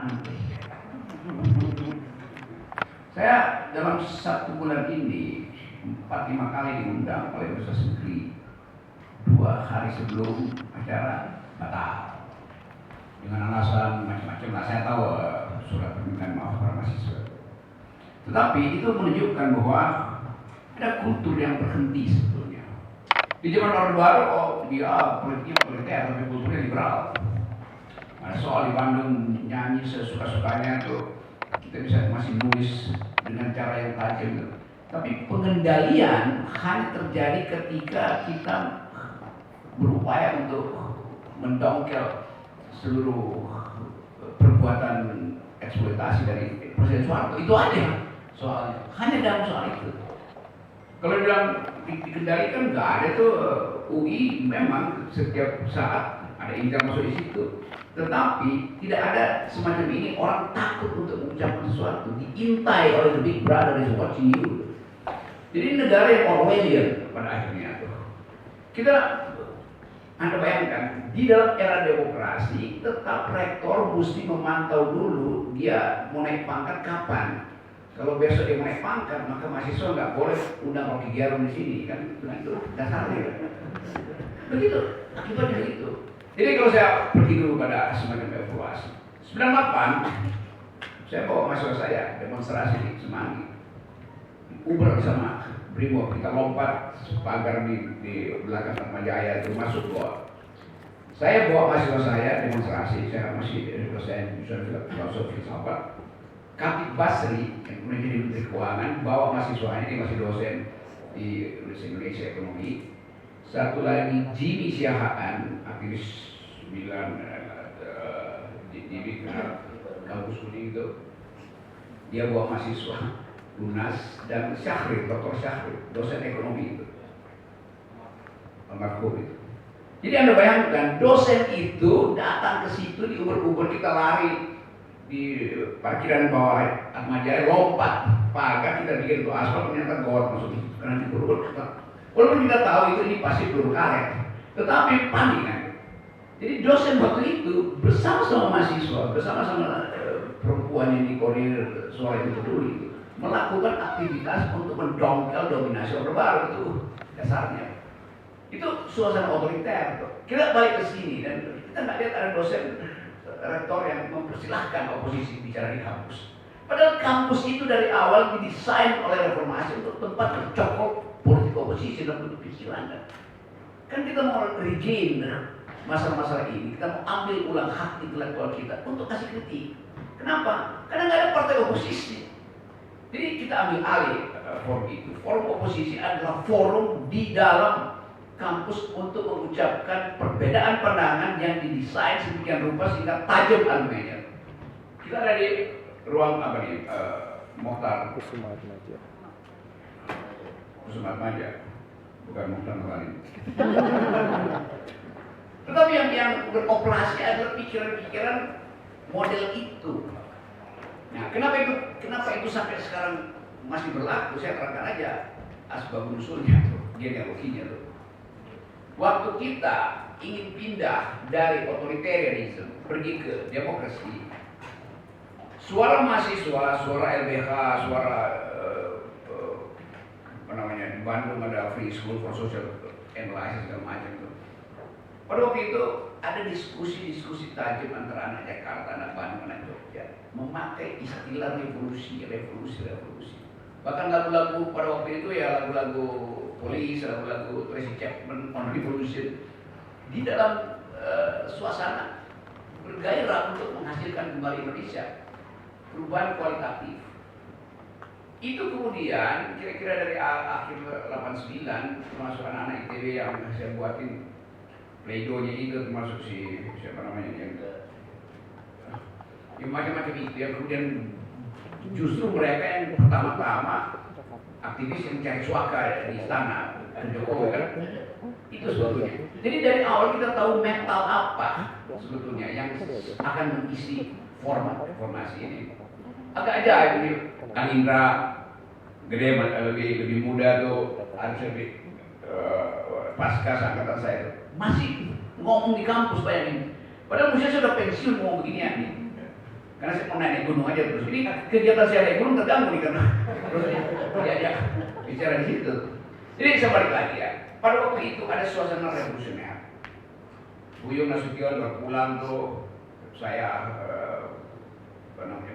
aneh. Saya dalam 1 bulan ini 4-5 kali diundang oleh Ustaz Sukri. 2 hari sebelum acara batal dengan alasan macam-macam lah. Saya tahu surat permintaan maaf para mahasiswa. Tetapi itu menunjukkan bahwa ada kultur yang berhenti sebetulnya. Di zaman Orde Baru, dia politiknya otoriter tapi kulturnya liberal. Ada soal di Bandung nyanyi sesuka-sukanya tuh, kita bisa masih nulis dengan cara yang tajam. Tapi pengendalian hanya terjadi ketika kita berupaya untuk mendongkel seluruh perbuatan eksploitasi dari Presiden Soeharto. Itu aja soalnya, hanya dalam soal itu. Kalau bilang dikendalikan, nggak ada tuh. UI memang setiap saat ada injak masuk di situ. Tetapi tidak ada semacam ini, orang takut untuk mengucapkan sesuatu, diintai oleh the big brother is watching you. Jadi negara yang Orwellian pada akhirnya tuh. Anda bayangkan, di dalam era demokrasi tetap rektor mesti memantau dulu dia mau naik pangkat kapan. Kalau besok dia mau naik pangkat, maka mahasiswa nggak boleh undang Rocky Gerung di sini, kan? Itu dasarnya. Begitu, akibatnya begitu. Jadi kalau saya pergi dulu pada semacam evaluasi. 98, saya bawa mahasiswa saya demonstrasi di Semanggi. Uber sama Brimob, kita lompat pagar di belakang Atmajaya itu masuk gua. Saya bawa mahasiswa saya demonstrasi, saya masih dosen filosofi filsafat. Khatib Basri yang kemudian jadi Menteri Keuangan bawa mahasiswanya, dia masih dosen di Universitas Indonesia Ekonomi. Satu lagi Jimmy Siahaan, aktivis 9 di kampus kuning itu, dia bawa mahasiswa Lunas, dan Syahrir, Dr. Syahrir, dosen ekonomi itu, almarhum itu. Jadi Anda bayangkan, dosen itu datang ke situ, di Uber kita lari di parkiran bawah Atmajaya, lompat pagar, kita bikin untuk aspal, ternyata gawat masuk karena di Uber kita. Walaupun kita tahu ini pasti peluru karet, tetapi panik kan. Jadi dosen waktu itu bersama-sama mahasiswa, bersama-sama perempuan yang dikoordinir Suara Itu Peduli itu, melakukan aktivitas untuk mendongkel dominasi Orde Baru itu dasarnya. Itu suasana otoriter. Kita balik ke sini dan kita nggak lihat ada dosen rektor yang mempersilahkan oposisi bicara di kampus. Padahal kampus itu dari awal didesain oleh reformasi untuk tempat mencokok politik oposisi dan bentuk pikiran. Kan kita mau regain masalah-masalah ini, kita mau ambil ulang hak intelektual kita untuk kasih kritik. Kenapa? Karena nggak ada partai oposisi. Jadi kita ambil alih forum itu. Forum oposisi adalah forum di dalam kampus untuk mengucapkan perbedaan pandangan yang didesain sedemikian rupa sehingga tajam argumennya. Kita ada di ruang apa nih? Mokhtar Kusumatmaja. Kusumatmaja, bukan Mokhtar Nurani. Tetapi yang beroperasi adalah pikiran-pikiran model itu. Nah, kenapa itu sampai sekarang masih berlaku? Saya terangkan aja asbab usulnya tuh, genealoginya tuh. Waktu kita ingin pindah dari otoritarianisme pergi ke demokrasi, suara mahasiswa, suara LBH, suara apa namanya, di Bandung ada Free School for Social Analysis segala macam tuh. Pada waktu itu ada diskusi tajam antara anak Jakarta, anak Bandung, anak Jogja, memakai istilah revolusi. Bahkan lagu-lagu pada waktu itu ya lagu-lagu Police, lagu-lagu Tracy Chapman on Revolution, di dalam suasana bergairah untuk menghasilkan kembali Indonesia, perubahan kualitatif. Itu kemudian kira-kira dari akhir 89 termasuk anak-anak ITB yang saya buatin pleidonya itu, termasuk siapa namanya yang macam-macam itu, yang kemudian justru mereka yang pertama-tama aktivis yang cari suaka di istana Jokowi kan, itu sebetulnya. Jadi dari awal kita tahu mental apa sebetulnya yang akan mengisi format reformasi ini. Agak aja ini Kang Indra gede, lebih muda tuh, harus lebih pasca angkatan saya tuh masih ngomong di kampus, bayangin. Padahal usia sudah pensiun ngomong beginian nih. Karena saya mau naik gunung aja terus. Ini kegiatan saya naik gunung terganggu nih karena terus ya bicara di situ. Jadi saya balik lagi ya. Pada waktu itu ada suasana revolusioner. Buyung Nasution berpulang tuh, saya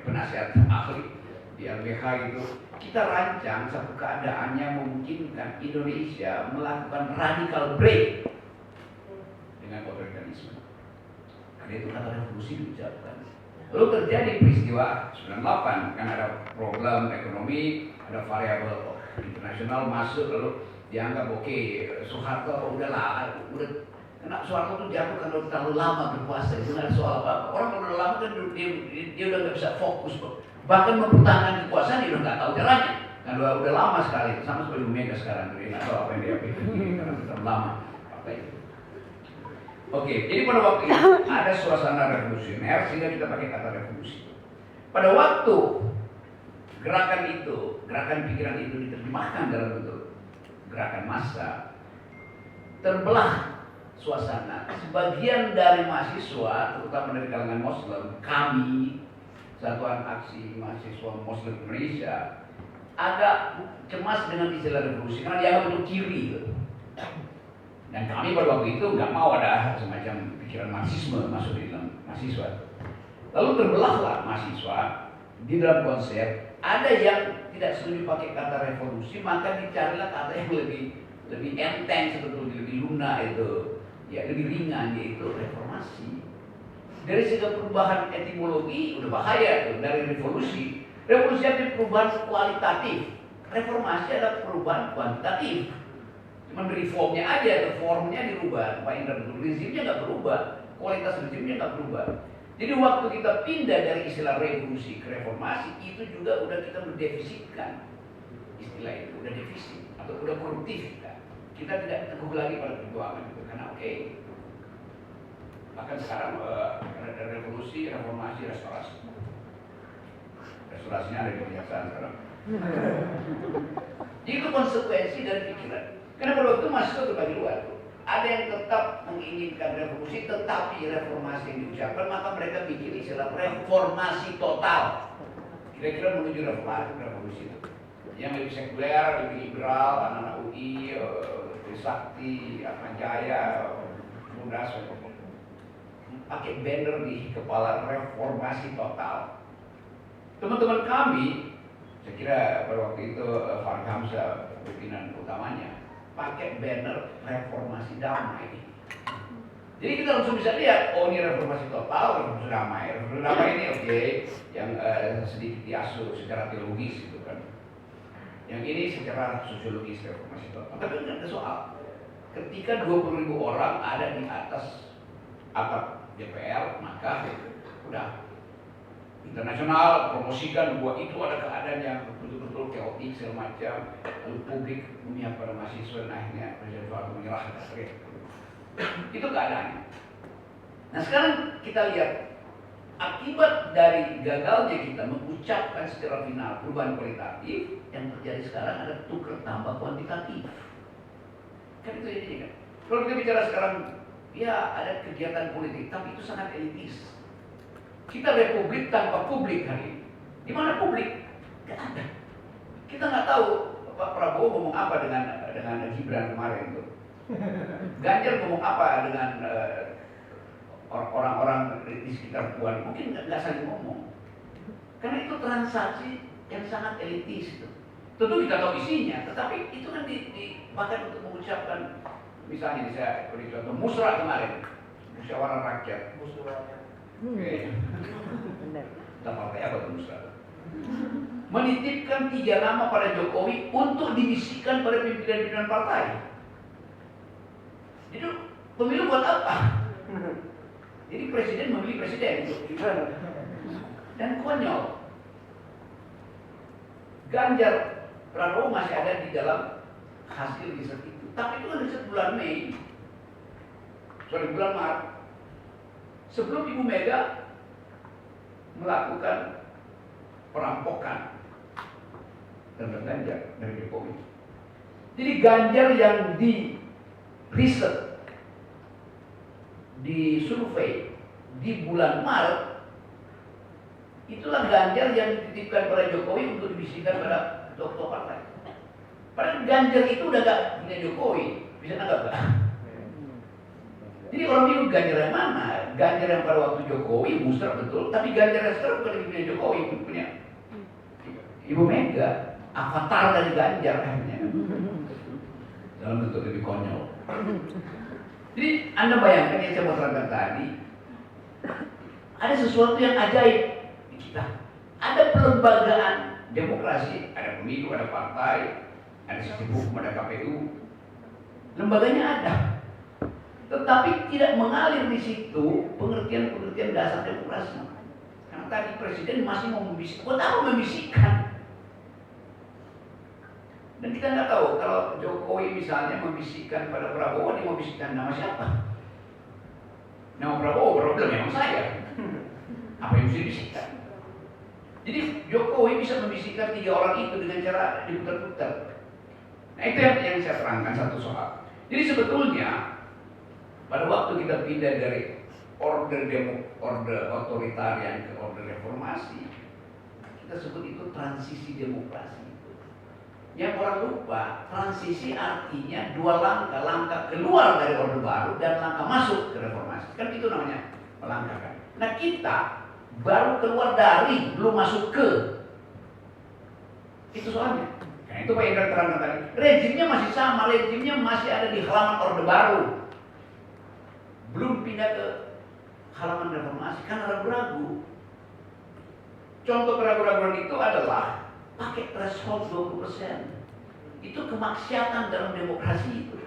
penasihat ahli di LBH itu. Kita rancang satu keadaan yang memungkinkan Indonesia melakukan radical break dengan otoritarianisme. Karena itu kata revolusi diucapkan. Lalu terjadi peristiwa 98, kan ada problem ekonomi, ada variabel internasional masuk, lalu dianggap oke, Soeharto udahlah, karena Soeharto itu jatuh karena terlalu lama berkuasa, itu nggak ada soal apa-apa. Orang kalau udah lama kan dia udah nggak bisa fokus, bahkan mempertahankan kekuasaan dia udah nggak tahu caranya. Kan udah lama sekali, sama seperti Bu Mega sekarang, dia nggak tahu apa yang dia pikir karena terlalu lama. Apa itu? Oke, jadi pada waktu itu ada suasana revolusioner sehingga kita pakai kata revolusi. Pada waktu gerakan pikiran itu diterjemahkan dalam bentuk gerakan massa, terbelah suasana. Sebagian dari mahasiswa, terutama dari kalangan Muslim, kami, Satuan Aksi Mahasiswa Muslim Indonesia, agak cemas dengan istilah revolusi karena dianggap itu kiri. Dan kami pada waktu itu nggak mau ada semacam pikiran marxisme masuk di dalam mahasiswa. Lalu terbelahlah mahasiswa di dalam konsep. Ada yang tidak setuju pakai kata revolusi, maka dicarilah kata yang lebih enteng sebetulnya, lebih lunak itu, ya lebih ringan, yaitu reformasi. Dari segi perubahan etimologi udah bahaya tuh dari revolusi. Revolusi ada perubahan kualitatif, reformasi ada perubahan kuantitatif. Cuman reformnya aja, formnya dirubah, Pak Indra, rezimnya nggak berubah, kualitas rezimnya nggak berubah. Jadi waktu kita pindah dari istilah revolusi ke reformasi, itu juga udah kita mendefisitkan istilah itu, udah defisit atau udah koruptif kita. Kita tidak teguh lagi pada perjuangan itu, karena oke. Bahkan sekarang ada revolusi, reformasi, restorasi. Restorasinya ada di kejaksaan sekarang. Itu konsekuensi dari pikiran. Karena pada waktu mahasiswa terbagi dua. Ada yang tetap menginginkan revolusi, tetapi reformasi yang diucapkan, maka mereka bikin istilah reformasi total. Kira-kira menuju revolusi itu. Yang lebih sekuler, lebih liberal, anak-anak UI, Trisakti, Atmajaya, Mudas, pakai banner di kepala reformasi total. Teman-teman kami, saya kira pada waktu itu Fahri Hamzah pimpinan utamanya, pakai banner reformasi damai. Jadi kita langsung bisa lihat, oh ini reformasi total, reformasi damai. Reformasi damai ini oke, yang sedikit diasuh secara teologis gitu kan. Yang ini secara sosiologis reformasi total. Tapi nggak ada soal. Ketika 20.000 orang ada di atas atap DPR, maka udah internasional promosikan bahwa itu ada keadaan yang betul-betul chaotic segala macam, lalu publik memihak pada mahasiswa dan akhirnya Presiden Soeharto menyerah. Itu keadaannya. Nah sekarang kita lihat akibat dari gagalnya kita mengucapkan secara final perubahan kualitatif, yang terjadi sekarang ada tukar tambah kuantitatif. Kan itu jadinya kan. Kalau kita bicara sekarang, ya ada kegiatan politik, tapi itu sangat elitis. Kita republik tanpa publik hari ini. Di mana publik? Gak ada. Kita nggak tahu Pak Prabowo ngomong apa dengan Gibran kemarin itu. Ganjar ngomong apa dengan orang-orang di sekitar Puan. Mungkin nggak saling ngomong. Karena itu transaksi yang sangat elitis itu. Tentu kita tahu isinya, tetapi itu kan bahkan untuk mengucapkan, misalnya saya beri contoh musrah kemarin, musyawarah rakyat. Oke. Kita partai apa tuh musrah? Menitipkan 3 nama pada Jokowi untuk dibisikkan pada pimpinan-pimpinan partai. Jadi pemilu buat apa? Jadi presiden memilih presiden dan konyol. Ganjar Pranowo masih ada di dalam hasil riset itu, tapi itu kan riset bulan Mei, bulan Maret. Sebelum Ibu Mega melakukan perampokan terhadap Ganjar dari Jokowi. Jadi Ganjar yang di riset, di survei di bulan Maret Itulah Ganjar yang dititipkan pada Jokowi untuk dibisikkan pada ketua partai. Padahal Ganjar itu udah gak punya Jokowi, bisa nggak gak? Jadi orang bingung Ganjar yang mana? Ganjar yang pada waktu Jokowi musrah betul, tapi Ganjar yang sekarang bukan punya Jokowi, punya Ibu Mega, avatar dari Ganjar kayaknya. Dalam bentuk lebih konyol. Jadi Anda bayangkan yang saya mau terangkan tadi, ada sesuatu yang ajaib di kita. Ada pelembagaan demokrasi, ada pemilu, ada partai, ada sistem hukum, ada KPU. Lembaganya ada. Tetapi tidak mengalir di situ pengertian-pengertian dasar demokrasi. Karena tadi Presiden masih mau membisikkan. Buat apa membisikkan? Dan kita nggak tahu kalau Jokowi misalnya membisikkan pada Prabowo, dia membisikkan nama siapa? Nama Prabowo memang saya. Apa yang mesti dibisikkan? Jadi Jokowi bisa membisikkan 3 orang itu dengan cara diputar-putar. Nah itu yang saya terangkan satu soal. Jadi sebetulnya pada waktu kita pindah dari order otoritarian ke order reformasi, kita sebut itu transisi demokrasi. Yang orang lupa, transisi artinya 2 langkah, langkah keluar dari orde baru dan langkah masuk ke reformasi. Kan itu namanya melangkahkan. Nah kita baru keluar dari, belum masuk ke. Itu soalnya. Nah itu Pak Indra terangkan tadi. Rejimnya masih sama, rejimnya masih ada di halaman orde baru. Belum pindah ke halaman reformasi karena ragu-ragu. Contoh keraguan-raguan itu adalah pakai threshold 20%. Itu kemaksiatan dalam demokrasi itu.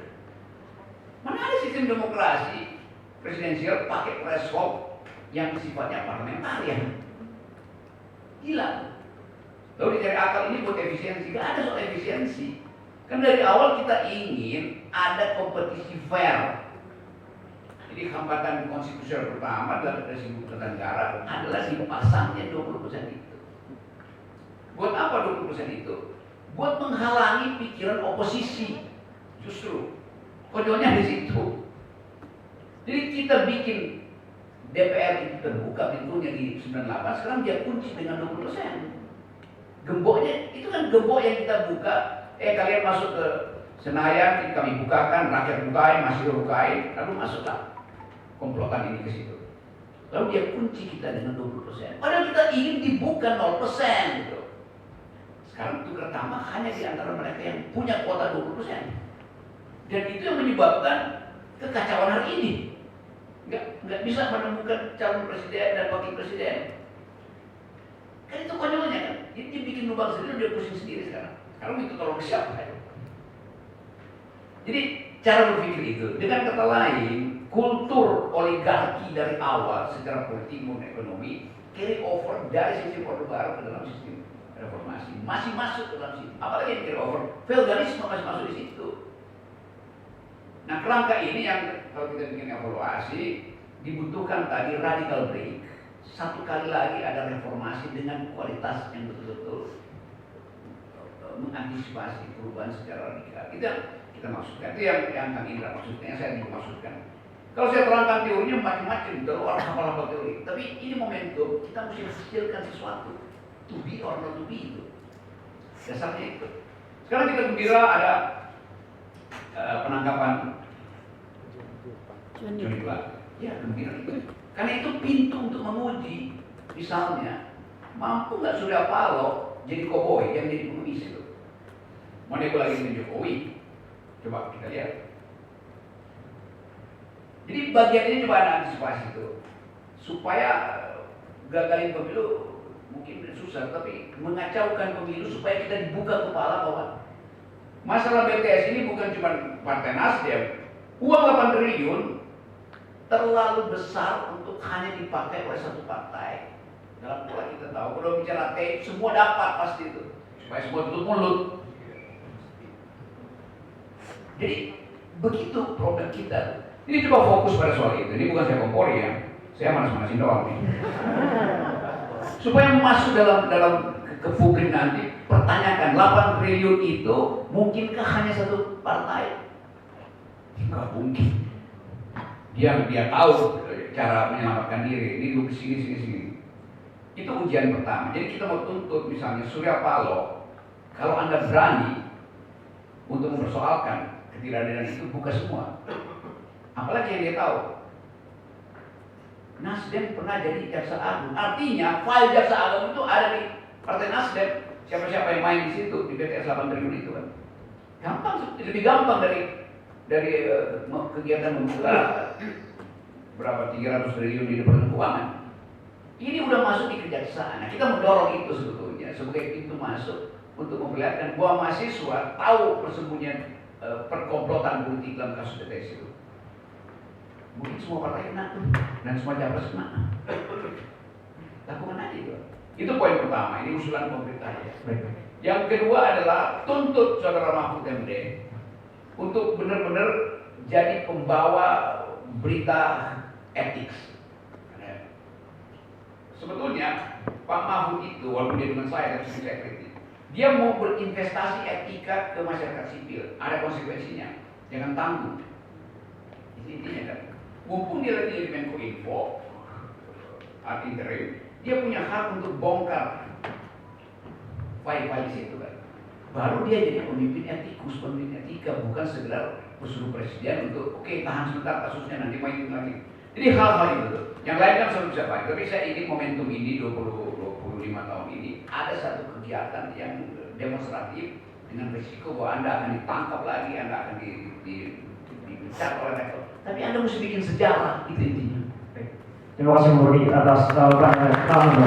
Mana ada sistem demokrasi presidensial pakai threshold yang sifatnya parlementarian? Gila. Lalu dicari akal ini buat efisiensi. Gak ada soal efisiensi. Kan dari awal kita ingin ada kompetisi fair. Jadi hambatan konstitusional pertama dalam Rezim Ketatanegaraan adalah dipasangnya 20% itu. Buat apa 20% itu? Buat menghalangi pikiran oposisi. Justru konyolnya di situ. Jadi kita bikin DPR itu terbuka pintunya di 98, sekarang dia kunci dengan 20%. Gemboknya itu kan gembok yang kita buka. Kalian masuk ke Senayan, kami bukakan, rakyat bukain, mahasiswa bukain, lalu masuklah komplotan ini ke situ. Lalu dia kunci kita dengan 20%. Padahal kita ingin dibuka 0% gitu. Sekarang tukar tambah hanya di antara mereka yang punya kuota 20%. Dan itu yang menyebabkan kekacauan hari ini. Nggak bisa menemukan calon presiden dan wakil presiden. Kan itu konyolnya kan. Jadi dia bikin lubang sendiri, dia pusing sendiri sekarang. Sekarang itu tolong siapa ya? Jadi cara berpikir itu, dengan kata lain, kultur oligarki dari awal secara politik maupun ekonomi carry over dari sistem orde baru ke dalam sistem reformasi, masih masuk ke dalam situ. Apalagi yang carry over, feudalisme masih masuk di situ. Nah kerangka ini yang kalau kita bikin evaluasi dibutuhkan tadi radical break. Satu kali lagi ada reformasi dengan kualitas yang betul-betul mengantisipasi perubahan secara radikal. Itu yang kita maksudkan. Itu yang Kang Indra maksudnya, yang saya juga maksudkan. Kalau saya terangkan teorinya macam-macam, terlalu hafal-hafal teori. Tapi ini momentum kita mesti menghasilkan sesuatu. To be or not to be itu. Dasarnya itu. Sekarang kita gembira ada penangkapan Johnny Plate. Ya gembira itu. Karena itu pintu untuk menguji, misalnya mampu nggak Surya Paloh jadi koboi yang jadi pengemis itu. Mau nego lagi dengan Jokowi, coba kita lihat. Jadi bagian ini coba ada antisipasi itu, supaya gagalin pemilu mungkin susah, tapi mengacaukan pemilu supaya kita dibuka kepala bahwa masalah BTS ini bukan cuma Partai Nasdem, uang 8 triliun terlalu besar untuk hanya dipakai oleh satu partai. Dalam pola kita tahu, kalau bicara tape semua dapat pasti itu, supaya semua tutup mulut. Jadi begitu problem kita. Ini coba fokus pada soal itu. Ini bukan saya kompori ya, saya manas-manasin doang nih. Supaya masuk dalam ke publik nanti, pertanyakan 8 triliun itu mungkinkah hanya satu partai? Enggak mungkin. Dia tahu cara menyelamatkan diri. Ini dulu sini. Itu ujian pertama. Jadi kita mau tuntut misalnya Surya Paloh, kalau Anda berani untuk mempersoalkan ketidakadilan itu, buka semua. Apalagi yang dia tahu, Nasdem pernah jadi jaksa agung. Artinya file jaksa agung itu ada di Partai Nasdem. Siapa-siapa yang main di situ di BTS 8 triliun itu kan. Gampang, lebih gampang dari kegiatan membuka berapa 300 triliun di Departemen Keuangan. Ini udah masuk di kejaksaan. Nah, kita mendorong itu sebetulnya sebagai pintu masuk untuk memperlihatkan bahwa mahasiswa tahu persembunyian perkomplotan politik dalam kasus BTS itu. Mungkin semua partai kena dan semua capres kena. Lakukan aja itu. Itu poin pertama. Ini usulan pemerintah ya. Yang kedua adalah tuntut Saudara Mahfud MD untuk benar-benar jadi pembawa berita etik. Sebetulnya Pak Mahfud itu, walaupun dia dengan saya dan saya kritik, dia mau berinvestasi etika ke masyarakat sipil. Ada konsekuensinya. Jangan tanggung. Intinya kan. Mumpung dia lagi jadi Menko Info ad interim, dia punya hak untuk bongkar file-file di situ kan. Baru dia jadi pemimpin etikus, pemimpin etika, bukan sekedar pesuruh presiden untuk oke, tahan sebentar kasusnya nanti mainin lagi. Jadi hal-hal itu tuh. Yang lain kan selalu bisa baik, tapi saya ingin momentum ini 25 tahun ini ada satu kegiatan yang demonstratif dengan risiko bahwa Anda akan ditangkap lagi, Anda akan dipecat oleh rektor. Tapi Anda mesti bikin sejarah, itu intinya. Terima kasih Murni atas pelajaran kamu.